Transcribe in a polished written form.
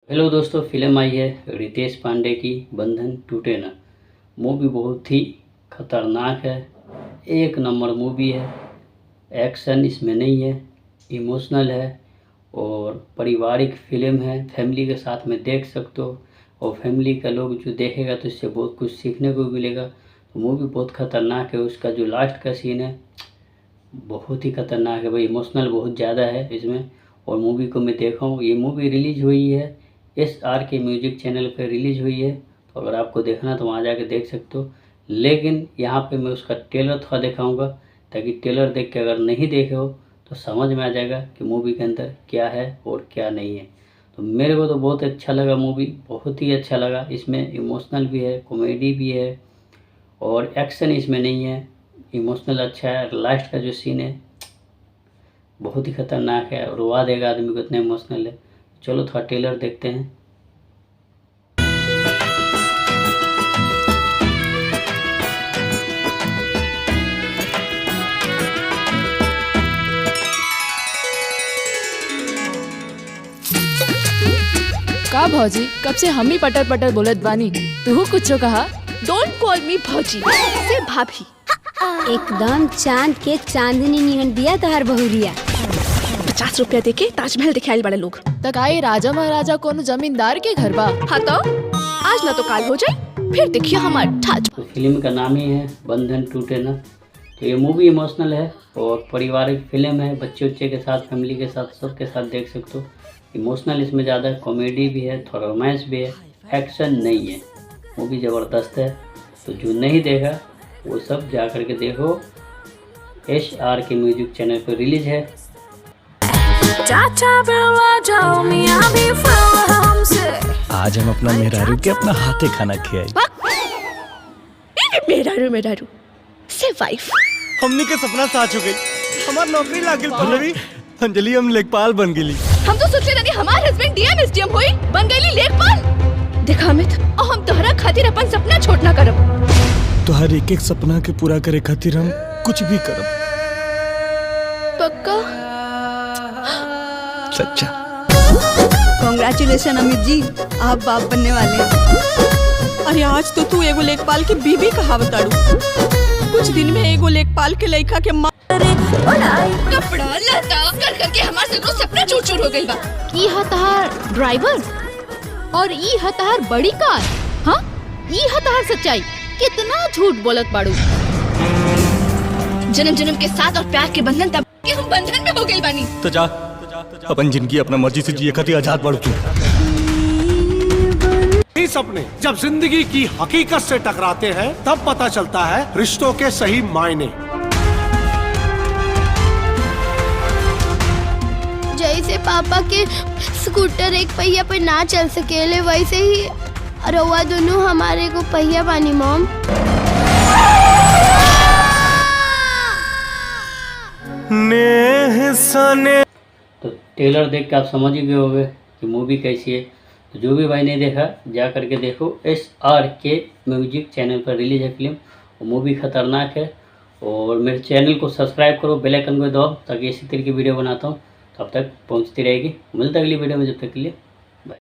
Hello दोस्तों, film आई है रितेश पांडे की बंधन टूटे ना। मूवी बहुत ही खतरनाक है, एक नंबर मूवी है। एक्शन इसमें नहीं है, इमोशनल है और पारिवारिक फिल्म है। फैमिली के साथ में देख सकते हो और फैमिली का लोग जो देखेगा तो इससे बहुत कुछ सीखने को मिलेगा। तो मूवी बहुत खतरनाक है। उसका जो लास्ट का सीन है बहुत ही खतरनाक है भाई, इमोशनल बहुत ज़्यादा है इसमें। और मूवी को मैं देखा हूँ, ये मूवी रिलीज हुई है SR के म्यूजिक चैनल पर रिलीज हुई है। तो अगर आपको देखना तो वहाँ जाके देख सकते हो। लेकिन यहाँ पे मैं उसका ट्रेलर थोड़ा दिखाऊंगा ताकि ट्रेलर देख के अगर नहीं देखे हो तो समझ में आ जाएगा कि मूवी के अंदर क्या है और क्या नहीं है। तो मेरे को तो बहुत अच्छा लगा, मूवी बहुत ही अच्छा लगा। इसमें इमोशनल भी है, कॉमेडी भी है और एक्शन इसमें नहीं है, इमोशनल अच्छा है। लास्ट का जो सीन है बहुत ही खतरनाक है, रुआ देगा आदमी को, इतना इमोशनल है। चलो थोड़ा ट्रेलर देखते हैं। का भौजी, कब से हम ही पटर पटर बोलत बानी, तू कुछ कहा? डोंट कॉल मी भौजी, से भाभी। एकदम चांद के चांदनी निहन दिया तहार बहुरिया। 50 रुपया देके ताजमहल दिखाइल बड़े लोग। तक आई राजा महाराजा कोनो जमींदार के घर बा। हाँ तो आज ना तो काल हो जाए, फिर देखिए हमार ठाज। तो फिल्म का नाम ही है बंधन टूटे ना। तो ये मूवी इमोशनल है और पारिवारिक फिल्म है, बच्चे के साथ, फैमिली के साथ, सबके साथ देख सकते हो। इमोशनल इसमें ज़्यादा, कॉमेडी भी है, थोड़ा रोमांस भी है, एक्शन नहीं है। मूवी ज़बरदस्त है। तो जो नहीं देखा वो सब जा कर के देखो, SR के म्यूजिक चैनल पर रिलीज है। आज हम अपना मेहरारू के अपना हाथे खाना खियाई। मेहरारू से वाइफ। हमने के सपना साच हो गई, हमार नौकरी लाग गई। पल्लवी, अंजलि हम लेखपाल बन गेली। हम तो सोच रहे थे हमार हस्बैंड DM SDM होई, बन गईली लेखपाल। देखा अमित, और हम तोहरा खातिर अपन सपना छोड़ ना करब। तोहर एक एक सपना के पूरा करे खातिर हम कुछ भी करब। पक्का? सच्चा। कांग्रेचुलेशन अमित जी, आप बाप बनने वाले हैं। अरे आज तो तू एगो लेखपाल की बीबी कहावत आड़ू। कुछ दिन में एगो लेखपाल के लड़का के कपड़ा लता कर करके हमार सगरो सपना चूर हो गइल बा। ई हतार ड्राइवर और ई हतार बड़ी कार। हाँ, ई हतार सच्चाई। कितना झूठ बोलत बाड़ू। जन्म जन्म के साथ और प्यार के बंधन तब के हम बंधन में हो गइल बानी। तो जा अपन जिंदगी अपना मर्जी से जिए खातिर आजाद बढ़ तू। सपने जब जिंदगी की हकीकत से टकराते हैं तब पता चलता है रिश्तों के सही मायने। जैसे पापा के स्कूटर एक पहिया पे ना चल सकेले, वैसे ही रउआ दोनों हमारे को पहिया बानी मॉम। तो ट्रेलर देख के आप समझ ही गए होंगे कि मूवी कैसी है। तो जो भी भाई नहीं देखा जा करके देखो, SR के म्यूजिक चैनल पर रिलीज है फिल्म। और मूवी खतरनाक है। और मेरे चैनल को सब्सक्राइब करो, बेल आइकन को दबाओ ताकि इसी तरह की वीडियो बनाता हूँ तब तक पहुँचती रहेगी। मिलता अगली वीडियो में, जब तक के लिए